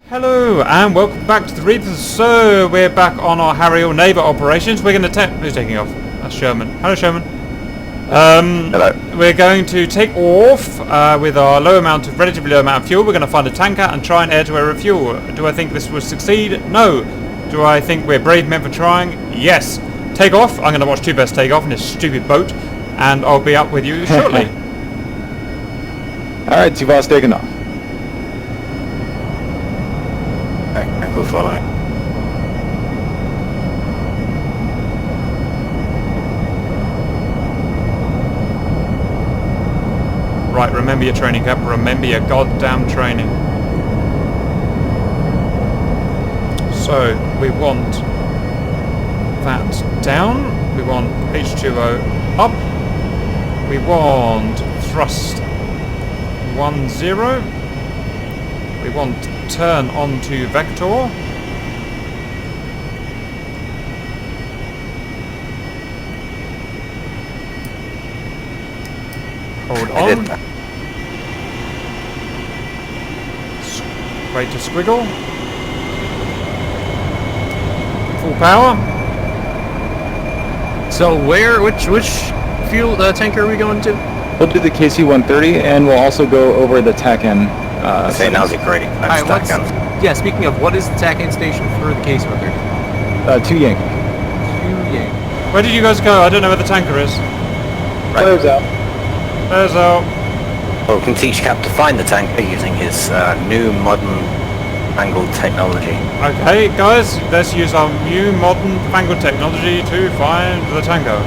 Hello and welcome back to the Reapers. So we're back on our Harrier neighbour operations. We're going to who's taking off? That's Sherman. Hello, Sherman. Hello. We're going to take off with our relatively low amount of fuel. We're going to find a tanker and try and air-to-air refuel. Do I think this will succeed? No. Do I think we're brave men for trying? Yes. Take off. I'm going to watch two best take off in this stupid boat, and I'll be up with you shortly. All right, Tuvas taking off. We'll follow. Right, remember your training, Cap. Remember your goddamn training. So, we want that down. We want H2O up. We want thrust 10. We want turn onto vector. Hold on. Wait to squiggle. Full power. So which fuel tanker are we going to? We'll do the KC-130, and we'll also go over the TACAN. Okay, now's a great. Yeah, speaking of, what is the TACAN station for the KC-130? 2 Yankee. 2 Yankee. Where did you guys go? I don't know where the tanker is. Right. Flares out. There's out. Well, we can teach Cap to find the tanker using his new modern angled technology. Okay, guys, let's use our new modern fangled technology to find the tanker.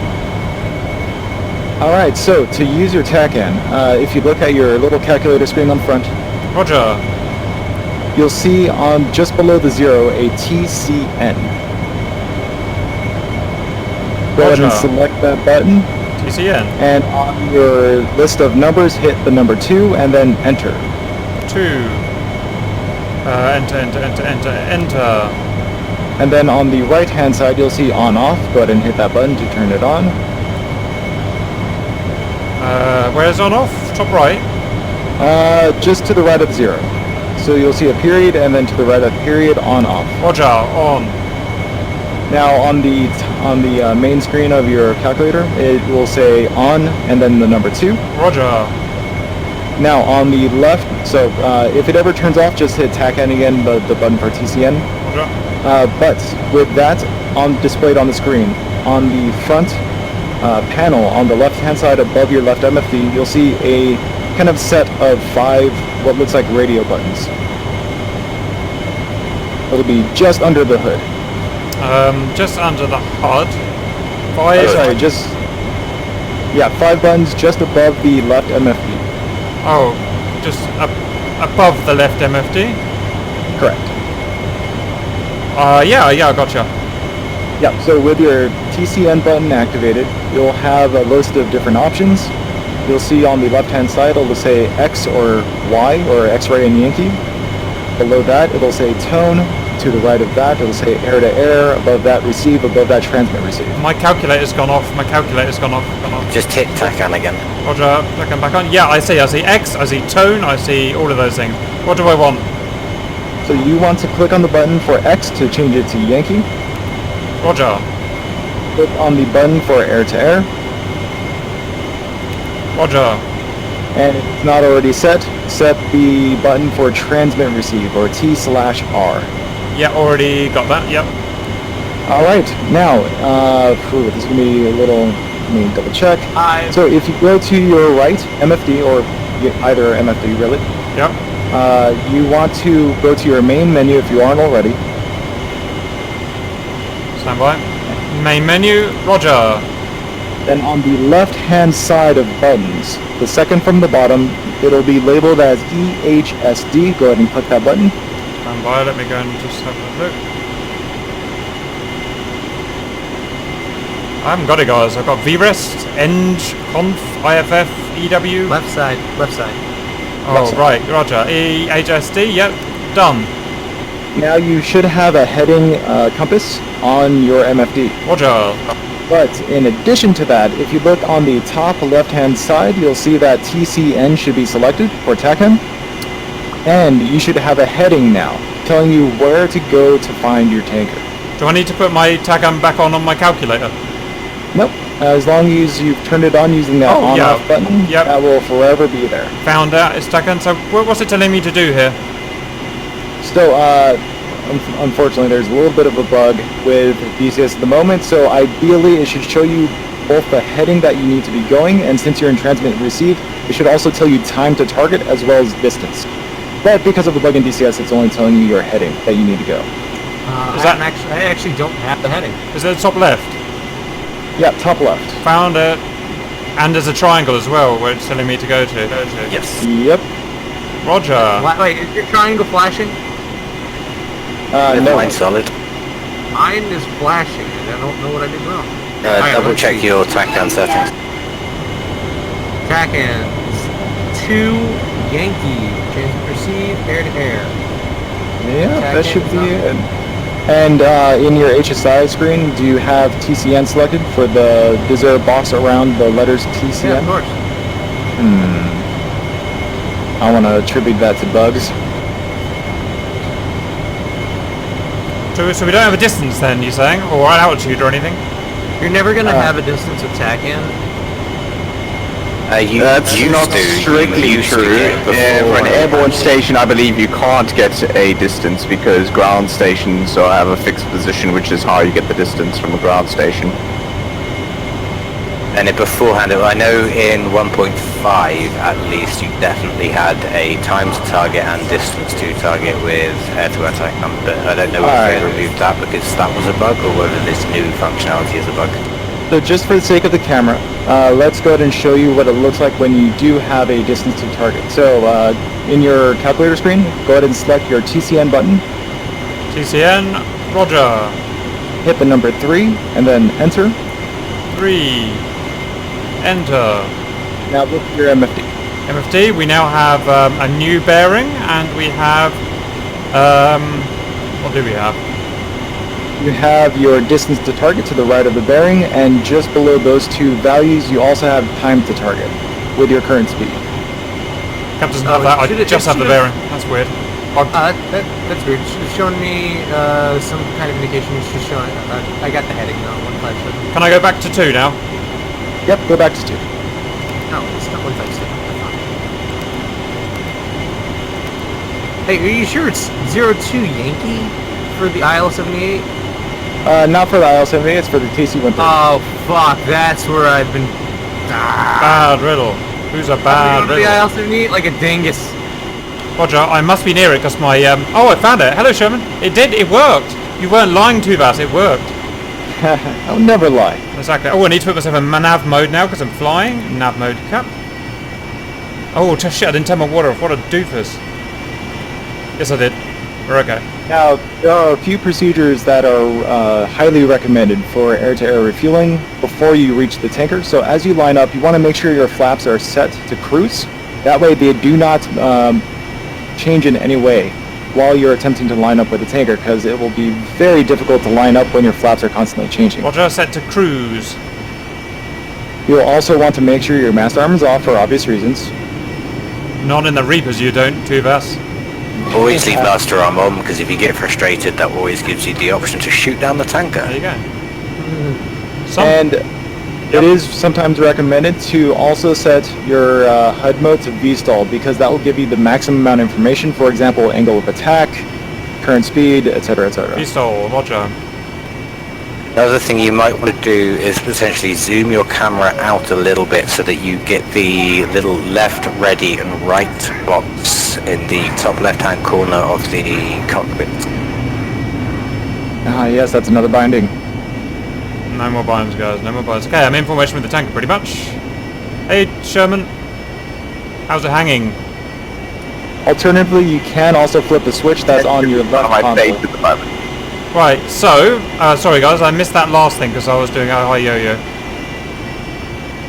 All right, so to use your TACAN, if you look at your little calculator screen on front, Roger. you'll see on just below the 0 a TCN. Go ahead and select that button. TCN. And on your list of numbers, hit the number 2 and then enter. 2. Enter. And then on the right-hand side, you'll see on/off. Go ahead and hit that button to turn it on. Where's on/off? Top right. Just to the right of 0. So you'll see a period, and then to the right of period, on/off. Roger. On. Now on the main screen of your calculator, it will say on, and then the number 2. Roger. Now on the left, so if it ever turns off, just hit TACAN again, the button for TCN. Roger. But with that displayed on the screen, on the front panel on the left-hand side above your left MFD, you'll see a kind of set of 5 what looks like radio buttons. It'll be just under the hood. Just under the HUD. 5. Oh, sorry, 5 buttons just above the left MFD. Oh, just above the left MFD? Correct. Yeah, gotcha. Yeah, so with your TCN button activated, you'll have a list of different options. You'll see on the left-hand side, it'll say X or Y, or X-ray and Yankee. Below that, it'll say tone. To the right of that, it'll say air-to-air. Above that, receive. Above that, transmit, receive. My calculator's gone off. Just hit TACAN again. Roger, back and back on. Yeah, I see X, I see tone, I see all of those things. What do I want? So you want to click on the button for X to change it to Yankee. Roger. Click on the button for air-to-air. Roger. And if it's not already set the button for transmit receive, or T/R. Yeah, already got that, yep. Alright, now, this is going to be a little, let me double check. So if you go to your right, MFD, or either MFD really. Yep. You want to go to your main menu if you aren't already. Stand by. Main menu, roger. Then on the left-hand side of buttons, the second from the bottom, it'll be labeled as EHSD. Go ahead and click that button. Stand by, let me go and just have a look. I haven't got it, guys. I've got VREST, ENG, CONF, IFF, EW. Left side. Oh, right, roger. EHSD, yep, done. Now you should have a heading compass on your MFD. Roger. But in addition to that, if you look on the top left-hand side, you'll see that TCN should be selected for TACAN. And you should have a heading now. telling you where to go to find your tanker. Do I need to put my TACAN back on my calculator? Nope. As long as you've turned it on using that on-off button, that will forever be there. Found out it's TACAN. So what's it telling me to do here? So, unfortunately, there's a little bit of a bug with DCS at the moment, so ideally it should show you both the heading that you need to be going, and since you're in transmit and receive, it should also tell you time to target as well as distance. But because of the bug in DCS, it's only telling you your heading that you need to go. I actually don't have the heading. Is it the top left? Yeah, top left. Found it. And there's a triangle as well where it's telling me to go to. Yes. Yep. Roger. Wait, is your triangle flashing? No. Mine's solid. Mine is flashing, and I don't know what I did wrong. Double check your TACAN settings. TACAN 2 Yankee. Transmit receive, air to air. Yeah, that should be it. And in your HSI screen, do you have TCN selected for the, is there a box around the letters TCN? Yeah, of course. I want to attribute that to bugs. So we don't have a distance then, you're saying? Or an altitude or anything? You're never going to have a distance with TACAN. That's not strictly true. For an airborne station, I believe you can't get a distance because ground stations have a fixed position, which is how you get the distance from a ground station. And beforehand, I know in 1.5 at least, you definitely had a time to target and distance to target with air-to-air TACAN, but I don't know if they removed that because that was a bug or whether this new functionality is a bug. So just for the sake of the camera, let's go ahead and show you what it looks like when you do have a distance to target. So in your calculator screen, go ahead and select your TCN button. TCN, roger. Hit the number 3 and then enter. 3. Enter. Now look at your MFD. MFD, we now have a new bearing and we have, what do we have? You have your distance to target to the right of the bearing, and just below those two values, you also have time to target with your current speed. Cap doesn't have that, I just have the bearing. That's weird. That's weird. It's showing me some kind of indication. It's just showing. I got the heading now. 157. Can I go back to 2 now? Yep, go back to 2. No, it's not 157. Hey, are you sure it's 02 Yankee for the IL-78? Not for the IL-78, it's for the KC-130. Oh, fuck. That's where I've been... Bad riddle. Who's a bad riddle? The IL-78 like a dingus. Roger, I must be near it because my... Oh, I found it. Hello, Sherman. It did. It worked. You weren't lying to us. It worked. I'll never lie. Exactly. Oh, I need to put myself in nav mode now because I'm flying. Nav mode, Cap. Oh, shit. I didn't turn my water off. What a doofus. Yes, I did. We're okay. Now, there are a few procedures that are highly recommended for air-to-air refueling before you reach the tanker. So as you line up, you want to make sure your flaps are set to cruise. That way they do not change in any way while you're attempting to line up with the tanker, because it will be very difficult to line up when your flaps are constantly changing. Roger, set to cruise. You'll also want to make sure your mast arm is off for obvious reasons. Not in the Reapers, you don't, Tuvas. Always leave master arm on, because if you get frustrated, that always gives you the option to shoot down the tanker. There you go. And it is sometimes recommended to also set your HUD mode to V-stall, because that will give you the maximum amount of information. For example, angle of attack, current speed, etc., etc. V-stall, roger. Another thing you might want to do is potentially zoom your camera out a little bit so that you get the little left, ready and right box in the top left-hand corner of the cockpit. Ah, yes, that's another binding. No more binds, guys. No more binds. Okay, I'm in formation with the tanker pretty much. Hey, Sherman. How's it hanging? Alternatively, you can also flip the switch that's on your left console. Right, so, sorry guys, I missed that last thing because I was doing a high yo-yo.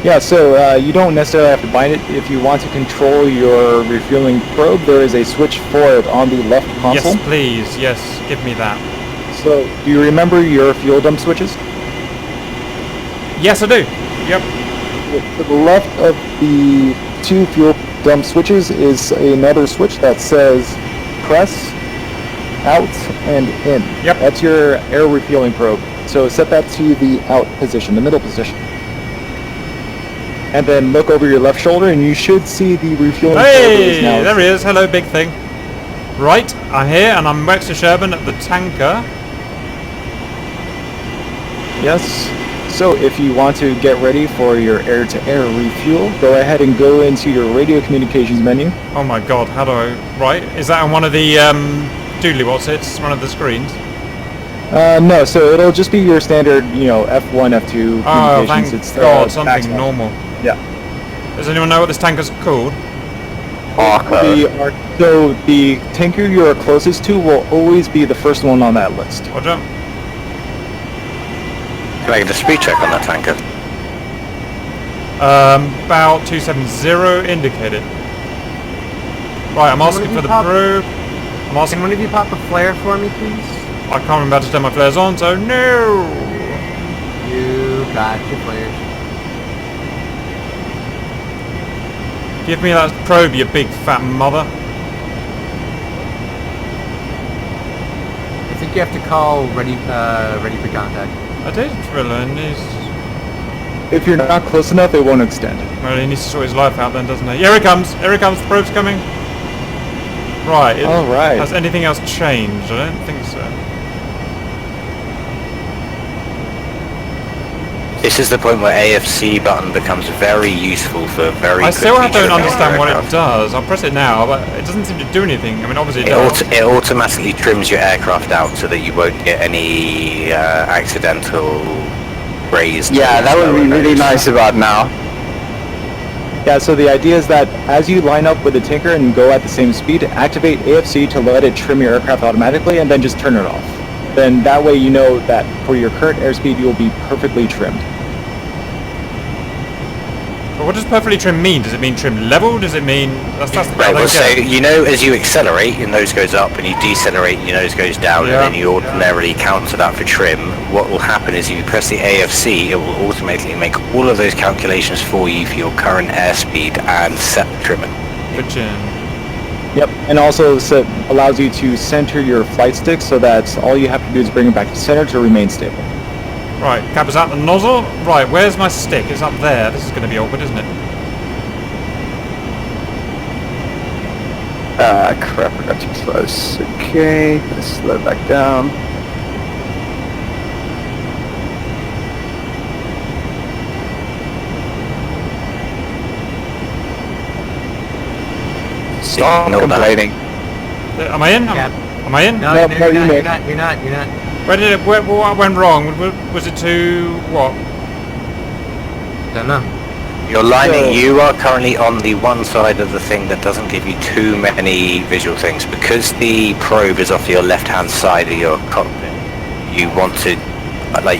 Yeah, so you don't necessarily have to bind it. If you want to control your refueling probe, there is a switch for it on the left console. Yes, please. Yes, give me that. So, do you remember your fuel dump switches? Yes, I do. Yep. To the left of the two fuel dump switches is another switch that says press out and in. Yep. That's your air refueling probe. So set that to the out position, the middle position. And then look over your left shoulder and you should see the refueling probe is Hey, now. there he is. Hello, big thing. Right, I'm here and I'm next to Sherman at the tanker. Yes. So if you want to get ready for your air-to-air refuel, go ahead and go into your radio communications menu. Oh my god, how do I... Right, is that on one of the, doodly what's it's one of the screens? No, so it'll just be your standard, you know, F1, F2 Oh, communications. thank It's god, something backslash. normal. Yeah. Does anyone know what this tanker's called? So the tanker you're closest to will always be the first one on that list. Roger. Can I get a speed check on that tanker? About 270 indicated. Right, I'm asking for the probe. I'm asking... Can one of you pop a flare for me, please? I can't remember how to turn my flares on, so no! You got your flares. Give me that probe, you big fat mother. I think you have to call ready for contact. I did drill and he's... If you're not close enough, it won't extend. Well, he needs to sort his life out then, doesn't he? Here he comes! Here he comes! The probe's coming! Right. All right. Has anything else changed? I don't think so. This is the point where AFC button becomes very useful for very I still quickly don't trimming understand what it aircraft. does. I'll press it now, but it doesn't seem to do anything. I mean, obviously it does. It automatically trims your aircraft out so that you won't get any accidental raised. Yeah, that would be really nice about now. Yeah, so the idea is that as you line up with the tanker and go at the same speed, activate AFC to let it trim your aircraft automatically and then just turn it off. Then that way you know that for your current airspeed you will be perfectly trimmed. But what does perfectly trim mean? Does it mean trim level? Does it mean... That's the bit I Right, well, don't so get. you know, as you accelerate, your nose goes up, and you decelerate, your nose goes down, Yeah. and then you ordinarily counter that for trim. What will happen is if you press the AFC, it will automatically make all of those calculations for you for your current airspeed and set the trimming. Pigeon. Yep, and also allows you to center your flight stick so that all you have to do is bring it back to center to remain stable. Right, cap is out the nozzle. Right, where's my stick? It's up there. This is going to be awkward, isn't it? Crap, I got too close. Okay, let's slow back down. Stop Ignore that. complaining. Am I in? Yeah. Am I in? No, No, no, no, you're not. Where did it... what went wrong? Was it to... what? Don't know. You're lining. You are currently on the one side of the thing that doesn't give you too many visual things because the probe is off your left-hand side of your cockpit. You want to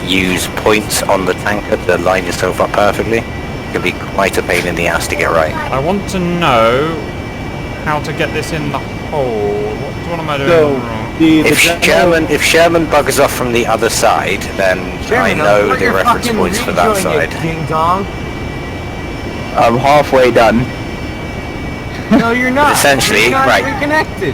use points on the tanker to line yourself up perfectly. It can be quite a pain in the ass to get right. I want to know how to get this in the hole. What am I doing So wrong? If Sherman buggers off from the other side, then I know the reference points for that side. Ding dong. I'm halfway done. No, you're not. Essentially, you're not right. reconnected.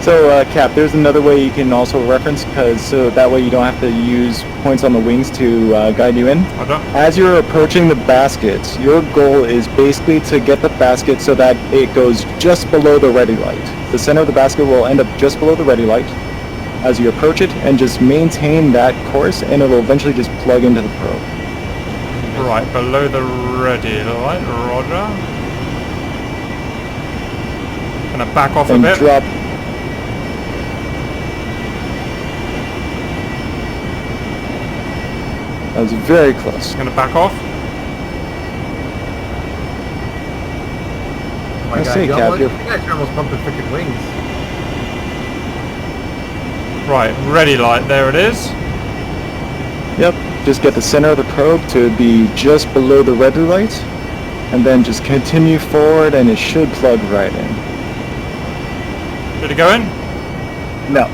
So, Cap, there's another way you can also reference, so that way you don't have to use points on the wings to guide you in. I don't... As you're approaching the basket, your goal is basically to get the basket so that it goes just below the ready light. The center of the basket will end up just below the ready light as you approach it, and just maintain that course, and it'll eventually just plug into the probe. Right, below the ready light, roger. Gonna back off a And bit. drop. That was very close. Gonna back off. Oh my I God, see, you Cap, almost, you you're- guys are almost pumping freaking wings. Right, ready light, there it is. Yep, just get the center of the probe to be just below the ready light, and then just continue forward and it should plug right in. Did it go in? No.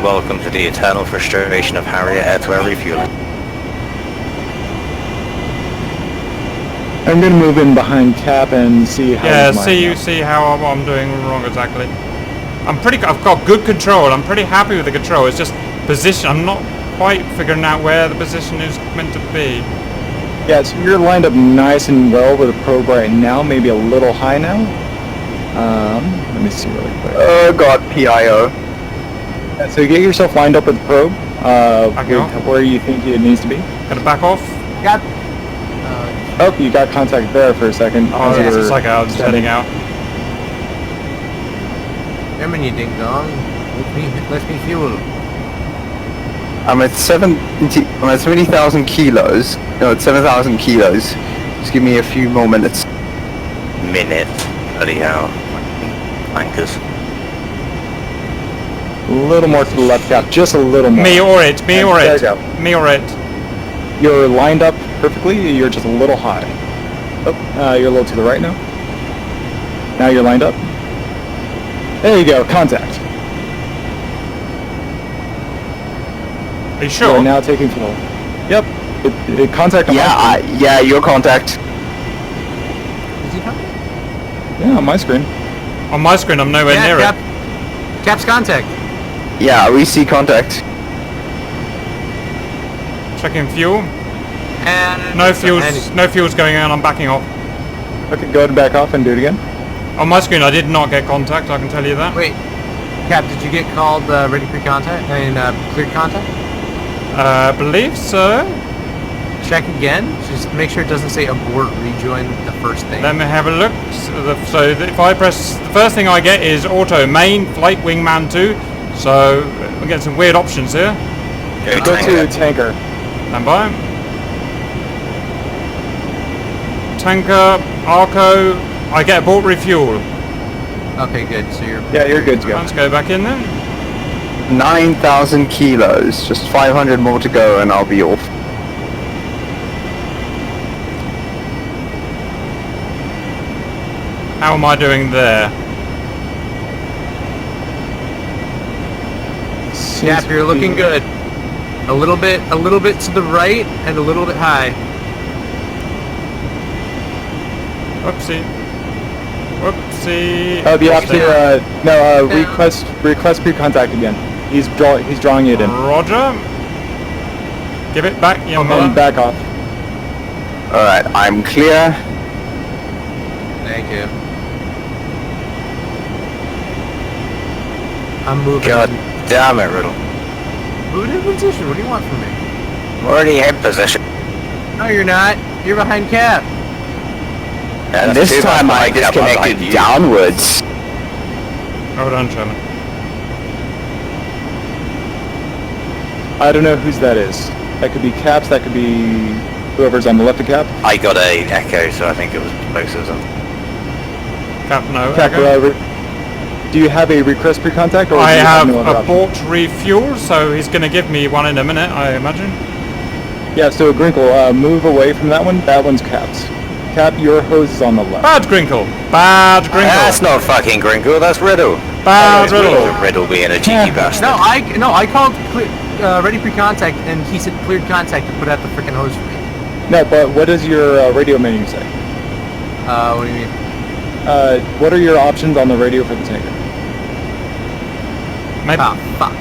Welcome to the eternal frustration of Harrier air-to-air refueling. I'm going to move in behind Cap and see how Yeah, he's mining see how I'm doing wrong exactly. I've got good control. I'm pretty happy with the control. It's just position. I'm not quite figuring out where the position is meant to be. Yeah, so you're lined up nice and well with the probe right now. Maybe a little high now. Let me see really quick. Oh god, PIO. Yeah, so get yourself lined up with the probe. Backing off. Where you think it needs to be. Gonna back off. Got. Oh, you got contact there for a second. Oh, as yes, you it's were like I was heading out. Remember you ding dong. Let me fuel. I'm at 70,000 kilos. No, it's 7,000 kilos. Just give me a few more minutes. Minute. Bloody hell. Anchors. A little more to the left, Cap. Just a little more. Me or it. Me or There it. you go. Me or it. You're lined up perfectly. You're just a little high. Oh, you're a little to the right now. Now you're lined up. There you go. Contact. Are you You're sure? now taking fuel. Yep. It contact on my screen. Yeah, your contact. Is he coming? Yeah, on my screen. On my screen, I'm nowhere near Cap. it. Cap's contact. Yeah, we see contact. Checking fuel. And No fuel's going on. I'm backing off. Okay, go ahead and back off and do it again. On my screen, I did not get contact. I can tell you that. Wait, Cap, did you get called ready pre-contact? Cleared contact? Believe so. Check again. Just make sure it doesn't say abort rejoin the first thing. Let me have a look. So if I press, the first thing I get is auto main flight wingman 2. So we get some weird options here. Go to tanker. Stand by. Tanker, Arco. I get abort refuel. Okay, good. So you're. Yeah, you're good to go. Let's go back in then. 9,000 kilos. Just 500 more to go and I'll be off. How am I doing there? Cap, you're looking good. A little bit to the right and a little bit high. Whoopsie. Whoopsie. You have to request pre-contact again. He's drawing it in. Roger. Give it back, young And man. back off. Alright, I'm clear. Thank you. I'm moving. God damn it, Riddle. Moving in position. What do you want from me? I'm already in position. No, you're not. You're behind Cap. Yeah, And that's this too bad time my I cap behind disconnected you. downwards. Hold on, Sherman. I don't know whose that is. That could be Cap's. That could be whoever's on the left of Cap. I got a echo, so I think it was both of them. Cap, no. Cap, okay. do you have a request pre-contact? Or I do you have no other option? abort refuel, so he's going to give me one in a minute, I imagine. Yeah, so Grinkle, move away from that one. That one's Cap's. Cap, your hose is on the left. Bad Grinkle. Bad Grinkle. That's not fucking Grinkle, that's Riddle. Bad Riddle. Riddle. Riddle being a cheeky bastard. No, I called ready pre-contact and he said cleared contact to put out the freaking hose for me. No, but what does your radio menu say? What do you mean? What are your options on the radio for the tanker? Maybe. Ah, fuck.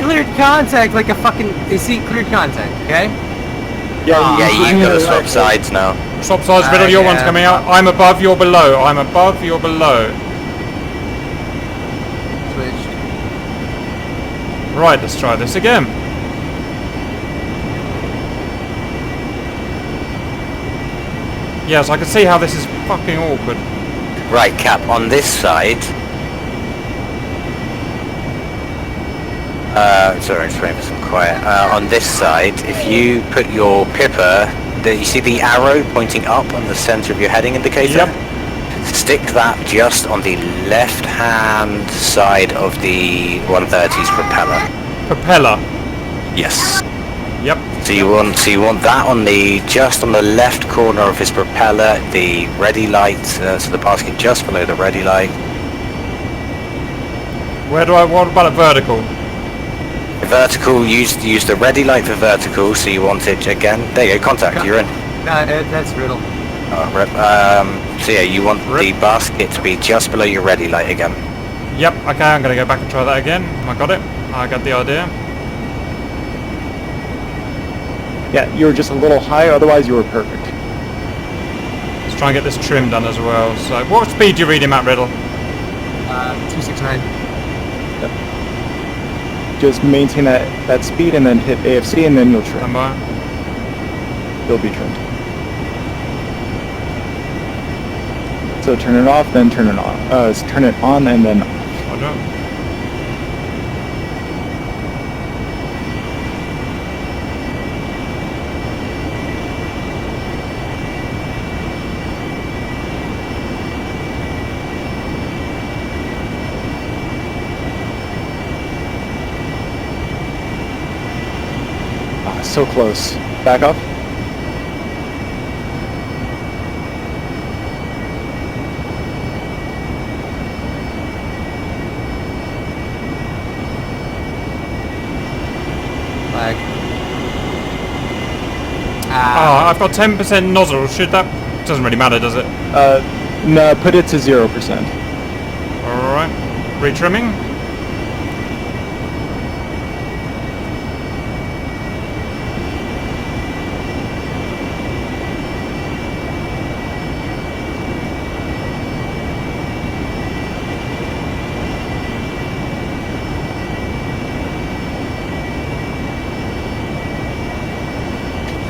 Cleared contact like a fucking. You see, cleared contact, okay? Yeah, Yeah, you you've got to swap sides now. Swap sides, Riddle, your one's yeah. coming out. I'm above, you're below. I'm above, you're below. Switched. Right, let's try this again. Yes, I can see how this is fucking awkward. Right, Cap, on this side... sorry, I'm just waiting for some quiet. On this side, if you put your pipper... you see the arrow pointing up on the center of your heading indicator? Yep. Stick that just on the left-hand side of the 130's propeller. Propeller. Yes. Yep. So you want that on just on the left corner of his propeller, the ready light, so the basket just below the ready light. What about a vertical? Vertical, use the ready light for vertical, so you want it again. There you go, contact, you're in. That's Riddle. So yeah, you want the basket to be just below your ready light again. Yep, okay, I'm going to go back and try that again. I got it. I got the idea. Yeah, you were just a little high, otherwise you were perfect. Let's try and get this trim done as well. So, what speed do you read him at, Riddle? 269. Yep. Just maintain that speed and then hit AFC and then you'll trim. Stand by. You'll be trimmed. So turn it off, then turn it on. Turn it on and then off. Roger. So close. Back off. Flag. Oh, I've got 10% nozzle. Should that... Doesn't really matter, does it? No, put it to 0%. Alright. Retrimming.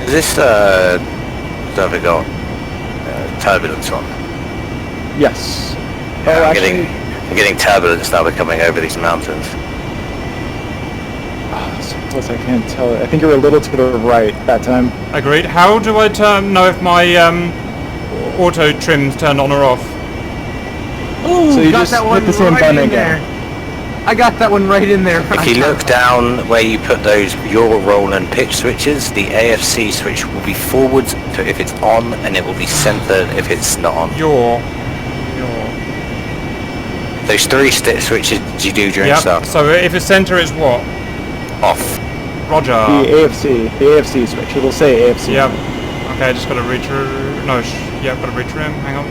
Is this have we got turbulence on? Yes. Yeah, I'm getting turbulence now. We're coming over these mountains. So close I can't tell. I think you were a little to the right that time. Agreed. How do I know if my auto trim's turned on or off? Ooh, So you got just that hit one the same right button in again. there. I got that one right in there. If you look down where you put those your roll and pitch switches, the AFC switch will be forwards to if it's on, and it will be centered if it's not on. Your. Those three switches you do during Yep. start. So if it's center, it's what? Off. Roger. The AFC switch. It'll say AFC. Yep. Okay, just got to retrim. No, yeah, got to retrim. Hang on.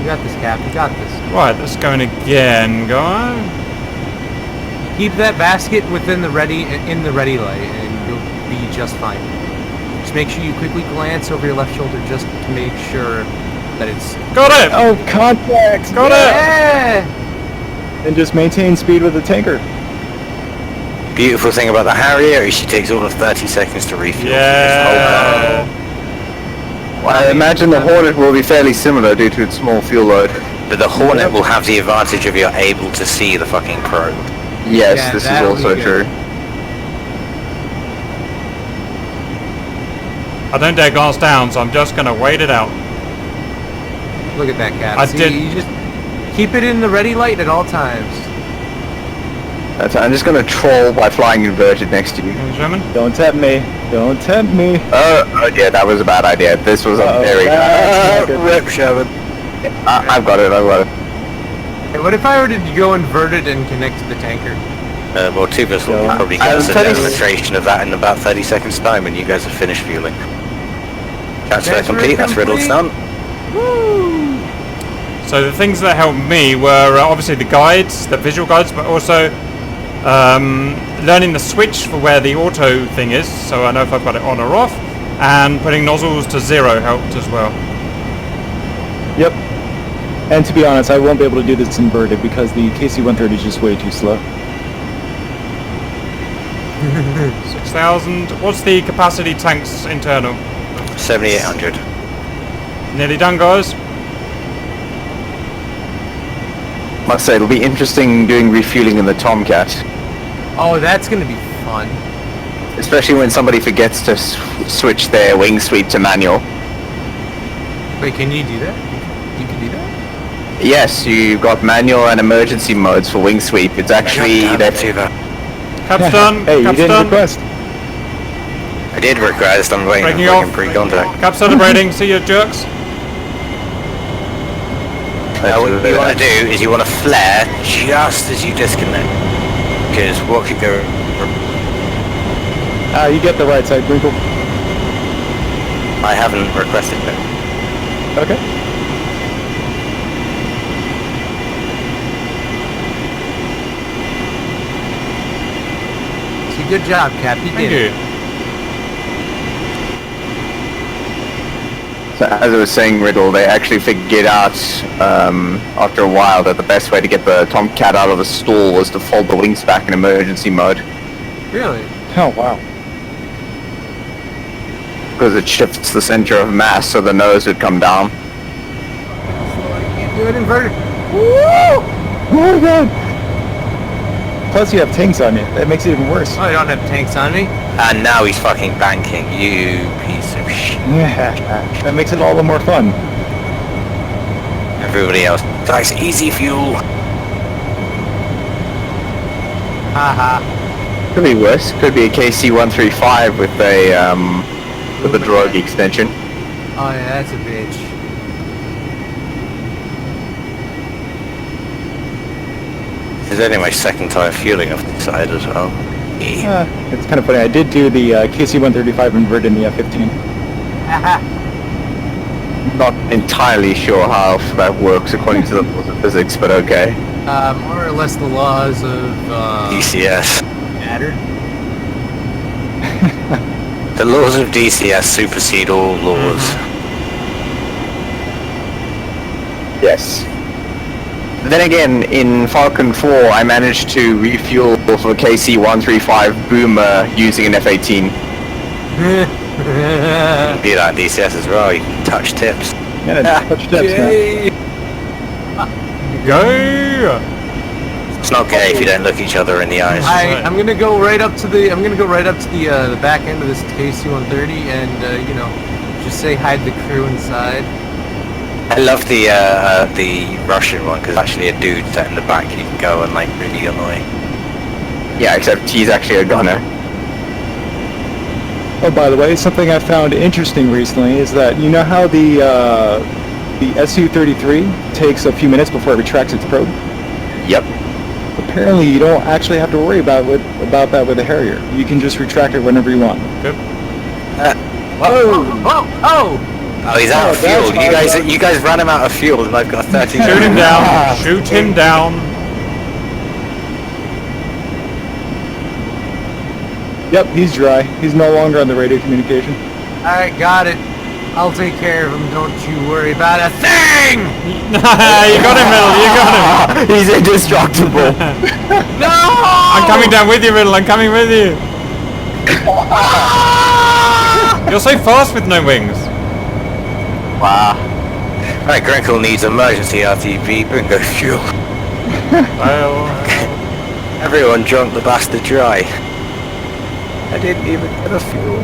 You got this, Cap. You got this. Right, let's go in again, guys. Keep that basket within the ready light, and you'll be just fine. Just make sure you quickly glance over your left shoulder just to make sure that it's... Got it! Oh, contact! Got it! Yeah! And just maintain speed with the tanker. Beautiful thing about the Harrier is she takes all of 30 seconds to refuel. Yeah. Well, I imagine the Hornet will be fairly similar due to its small fuel load. But the Hornet will have the advantage of you're able to see the fucking probe. Yes, Yeah, this is that'll also be true. good. I don't dare glance down, so I'm just going to wait it out. Look at that, Cap. I See, did- you just keep it in the ready light at all times. I'm just going to troll by flying inverted next to you. German? Don't tempt me. Don't tempt me. Oh yeah, that was a bad idea. This was a very that's not good. Rip Sherman. I've got it, Hey, what if I were to go inverted and connect to the tanker? Well, two of us will Yeah. probably get us a 30 demonstration of that in about 30 seconds time when you guys have finished fueling. Transfer Transfer complete, that's Riddle's complete. done. Woo! So the things that helped me were obviously the guides, the visual guides, but also learning the switch for where the auto thing is, so I know if I've got it on or off, and putting nozzles to 0 helped as well. Yep. And to be honest, I won't be able to do this inverted because the KC-130 is just way too slow. 6,000. What's the capacity tanks internal? 7,800. Nearly done, guys. Must say, it'll be interesting doing refueling in the Tomcat. Oh, that's gonna be fun. Especially when somebody forgets to switch their wing sweep to manual. Wait, can you do that? You can do that? Yes, you've got manual and emergency modes for wing sweep. It's actually... That's either. Cap's done. Hey, you Cap's didn't done. request. I did request, I'm waiting Breaking for off. fucking pre-contact. Cap celebrating. See you, jerks. Now what you want to do is you want to flare just as you disconnect. Because what could go... You get the right side, Grinkle. I haven't requested it. Okay. See, good job, Cap. You Thank did you. it. So as I was saying, Riddle, they actually figured out after a while that the best way to get the Tomcat out of the stall was to fold the wings back in emergency mode, Really? Oh, wow. because it shifts the center of mass so the nose would come down. Do it inverted. Oh my god! Plus you have tanks on you. That makes it even worse. Oh, I don't have tanks on me. And now he's fucking banking, you piece of shit. Yeah, that makes it all the more fun. Everybody else, nice easy fuel. Haha. Could be worse. Could be a KC-135 with a drogue extension. Oh yeah, that's a bitch. This is only my second time fueling off the side as well. It's kind of funny. I did do the KC-135 invert in the F-15. Haha. Not entirely sure how that works according to the laws of physics, but okay. More or less the laws of DCS. matter. The laws of DCS supersede all laws. Yes. Then again, in Falcon 4, I managed to refuel for a KC-135 boomer using an F-18. You can do that in DCS as well, you can touch tips. Yeah, touch steps now. Go! It's not gay if you don't look each other in the eyes. I'm gonna go right up to the the back end of this KC-130 and you know, just say hi to the crew inside. I love the Russian one because actually a dude sat in the back you can go and like really annoy. Yeah, except he's actually a gunner. Oh, by the way, something I found interesting recently is that you know how the Su-33 takes a few minutes before it retracts its probe? Yep. Apparently you don't actually have to worry about that with a Harrier. You can just retract it whenever you want. Good. Oh, he's out of fuel. You guys ran him out of fuel and I've got 30. Shoot him down. Shoot him down. Yep, he's dry. He's no longer on the radio communication. Alright, got it. I'll take care of him, don't you worry about a thing! You got him, Riddle. You got him. He's indestructible. No! I'm coming down with you, Riddle. I'm coming with you. You're so fast with no wings. Wow. Right, Grinkle needs emergency RTB, bingo fuel. Well, Everyone drunk the bastard dry. I didn't even get a fuel.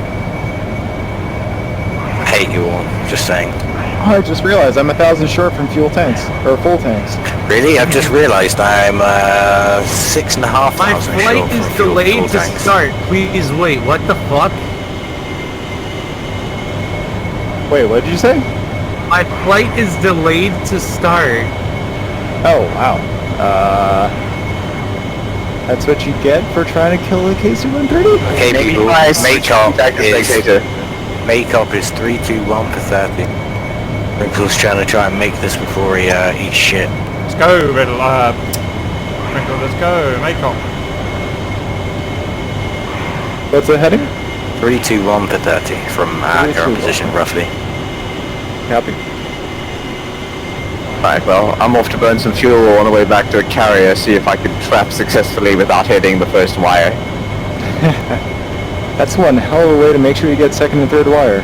I hate you all, just saying. Oh, I just realized I'm 1,000 short from fuel tanks, or full tanks. Really? I've just realised I'm 6,500 My short flight from is fuel delayed to tanks. start. Please wait, what the fuck? Wait, what did you say? My flight is delayed to start. Oh, wow. That's what you get for trying to kill a KC-130? Okay, people, Nice. makeup Spectator. is 321 per 30. Grinkle's trying to make this before he eats shit. let's go, Riddle. Riddle, let's go. Make off. What's the heading? 321 per 30 from our current 321. position, roughly. Copy. Right, well, I'm off to burn some fuel on the way back to a carrier, see if I can trap successfully without hitting the first wire. That's one hell of a way to make sure you get second and third wire.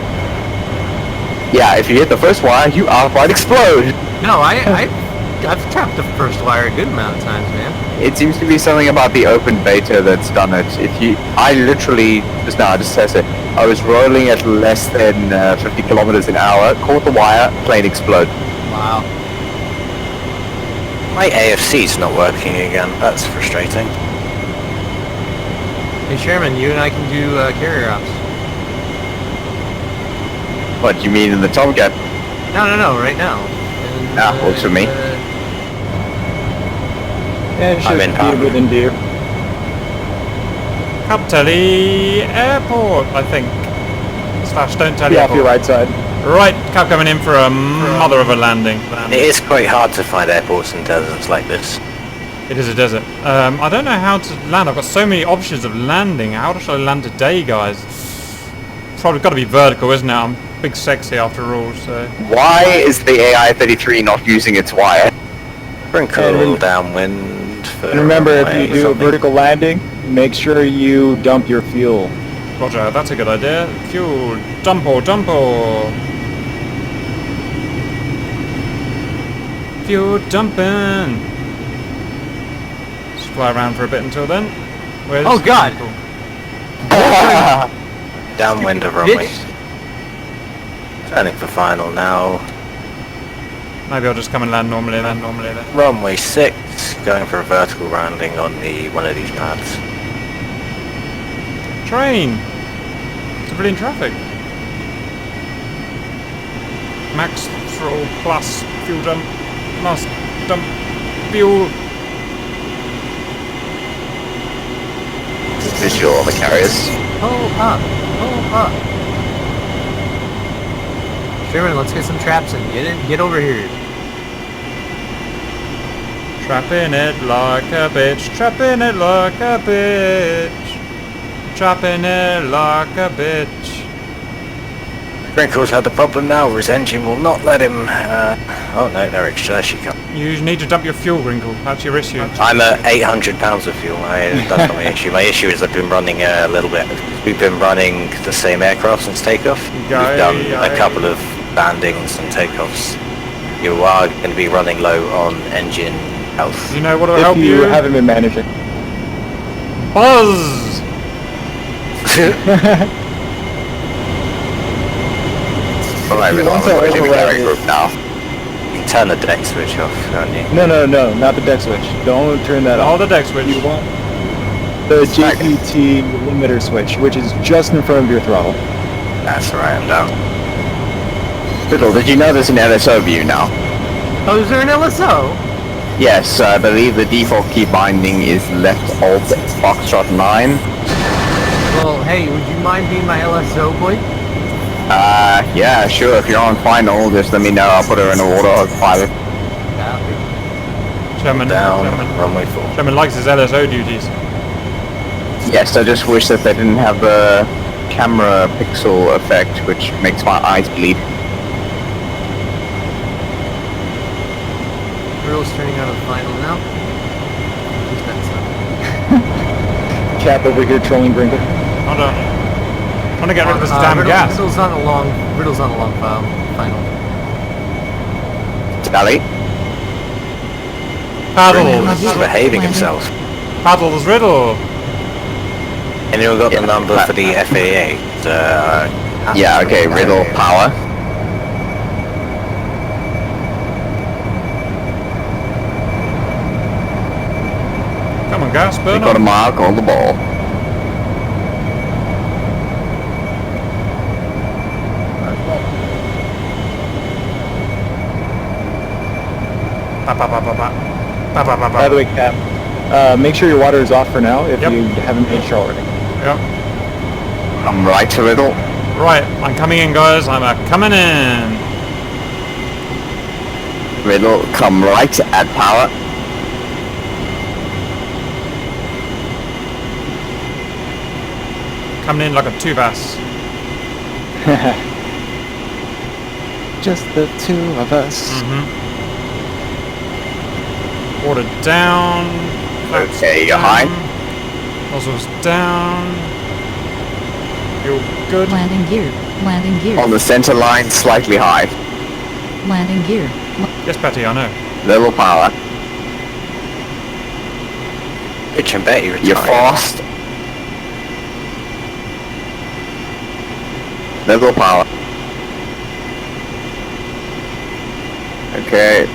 Yeah, if you hit the first wire, you outright explode! No, I've tapped the first wire a good amount of times, man. It seems to be something about the open beta that's done it. I literally, just now, just says it, I was rolling at less than 50 kilometers an hour, caught the wire, plane explode. Wow. My AFC's not working again. That's frustrating. Hey Sherman, you and I can do carrier ops. What, you mean in the Tomcat? No, right now. And, Ah, works for me. And it I'm should in be power. within view. Kaptali Airport, I think. / don't tell Be you. off your right side. Right, Cap coming in for a mother of a landing. It is quite hard to find airports in deserts like this. It is a desert. I don't know how to land. I've got so many options of landing. How should I land today, guys? Probably got to be vertical, isn't it? I'm big sexy after all, so... Why is the AI-33 not using its wire? Sprinkle And downwind for And remember, if runway you do a something. vertical landing, make sure you dump your fuel. Roger, that's a good idea. Fuel. Dumpo. Fuel dumping. Just fly around for a bit until then. Where's Oh, God. Downwind of runway. Turning for final now. Maybe I'll just come and land normally then. Runway 6, going for a vertical landing on one of these pads. Train! Civilian traffic. Max throttle plus fuel dump. Must dump fuel. Visual on the carriers. Pull up. Sherman, let's get some traps in. Get over here. Trapping it like a bitch. Trapping it like a bitch. Trapping it like a bitch. Wrinkles had the problem now, his engine will not let him, oh no, there she comes. You need to dump your fuel, Wrinkle. That's your issue. I'm at 800 pounds of fuel, that's not my issue. My issue is I've been running a little bit. We've been running the same aircraft since takeoff. We've done a couple of landings and takeoffs. You are going to be running low on engine health. You know what will If help you you? haven't been managing. Buzz! Alright, You we're want on the way to to the override carrier it. group now. You can turn the deck switch off, can't you? No, not the deck switch. Don't turn that All off. the deck switch. You want the JPT limiter switch, which is just in front of your throttle. That's right, I'm down. Fiddle, did you know there's an LSO view now? Oh, is there an LSO? Yes, I believe the default key binding is left alt Foxtrot 9. Well, hey, would you mind being my LSO boy? Yeah, sure, if you're on final, just let me know, I'll put her in a water pilot. Sherman, Down, Sherman. runway 4. Sherman likes his LSO duties. Yes, I just wish that they didn't have the camera pixel effect, which makes my eyes bleed. Girl's turning out of the final now. Who's next up? Cap over here trolling Gringo. Hold on. I want to get rid of this damn gas. Riddle's on a long final. Sally? Paddles. He's behaving himself. Paddles Riddle. Anyone got Yeah, the number for the FAA? Yeah, okay, Riddle, power. Come on, gas, We burn got a on. mark on the ball. Ba, ba, ba, ba, ba. Ba, ba, ba, ba. By the way, Cap, make sure your water is off for now if Yep. you haven't made sure already. Yep. I'm right to Riddle. Right, I'm coming in, guys. I'm coming in. Riddle, come right at power. Coming in like a two-bass. Just the two of us. Water down. Flaps Okay, you're high. down. Nozzles down. You're good. Landing gear. Landing gear. On the center line, slightly high. Landing gear. Yes, Patty, I know. Little power. Rich and Betty retired. You're fast. Little power. Okay.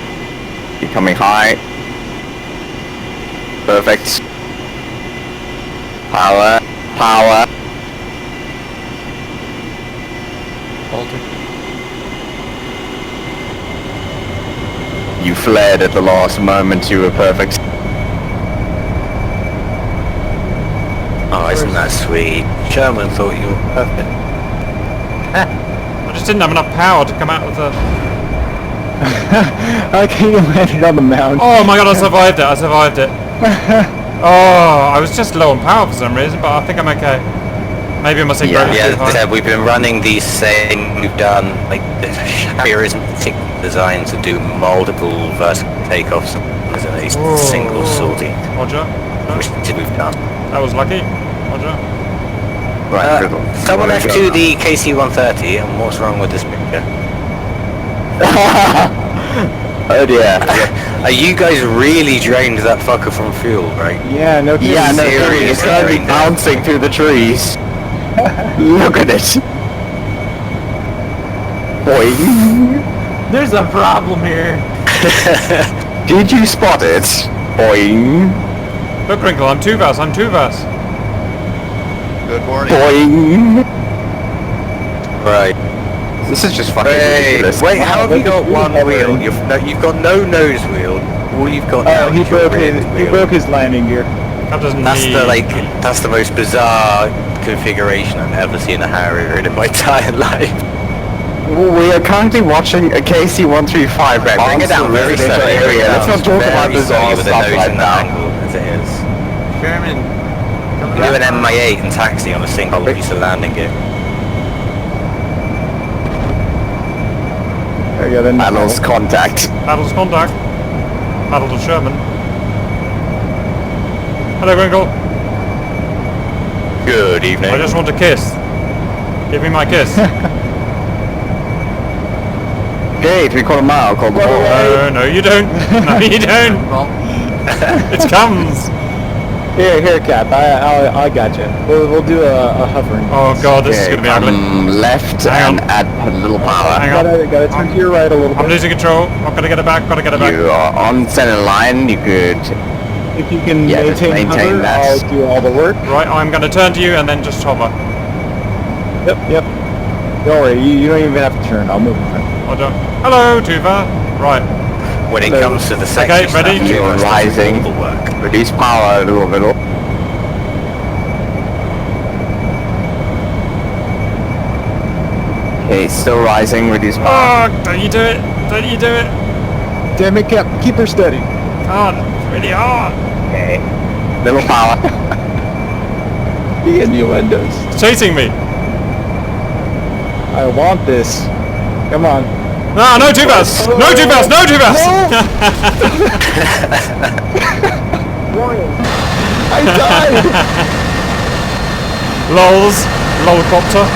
You're coming high. Perfect. Power. Power. You flared at the last moment. You were perfect. Oh, isn't that sweet? Sherman thought you were perfect. I just didn't have enough power to come out of the... Okay, you landed on the mound. Oh my god, I survived it, I survived it. Oh, I was just low on power for some reason, but I think I'm okay. Maybe I must have Yeah, as I said, we've been running these same, we've done, like, the Harrier isn't particularly designed to do multiple vertical takeoffs as a single sortie, Roger. which we've done. That was lucky. Roger. Right, Someone F2 the KC-130, and what's wrong with this picture? Oh dear. Are you guys really drained that fucker from fuel, right? Yeah, no kidding. Yeah, no Seriously, kidding. It's gonna be drained it. bouncing through the trees. Look at it. Boing. There's a problem here. Did you spot it? Boing. Look, Crinkle, I'm 2-vas, I'm 2-vas. Good morning. Boing. Right. This is just fucking Wait, ridiculous. how have you got one wheel? You've got no nose wheel. All you've got now Oh, he is your broke rear his wheel. landing gear. That doesn't That's need... that's the most bizarre configuration I've ever seen a Harrier in my entire life. We are currently watching a KC-135 Right, bring it down very residential slowly. area. Let's not talk about bizarre with the stuff nose right in that now. angle as it is. Sherman, You do an MI8 and taxi on a single piece of landing gear. There you go, then. Panels contact. Paddles contact. Paddle to Sherman. Hello, Crinkle. Good evening. I just want a kiss. Give me my kiss. Gate, we call a mile called the ball. No, no you don't. No, you don't. well, It comes. Here, Cap. I got you. We'll do a hovering. Oh god, this is Okay, going to be ugly. left Hang and on. add a little power. Hang on. Gotta turn to your right a little I'm bit. losing control. I've got to get it back. Got to get it back. You are on center line, you could... If you can Yeah, just maintain maintain hover, that. I'll do all the work. Right, I'm going to turn to you and then just hover. Yep. Don't worry, you don't even have to turn. I'll move in front. I don't. Hello, Tuva. Right. When it Hello. comes to the sexy Okay, stuff, ready? you must Rising. do all the work. Reduce power a little bit. Okay, still rising, reduce power. Oh, don't you do it. Don't you do it. Damn it, Cap. Keep her steady. God, it's really hard. Okay. Little power. The innuendos. It's chasing me. I want this. Come on. No, no Tuvas. No Tuvas. No Tuvas. I died! Lols. Lolcopter.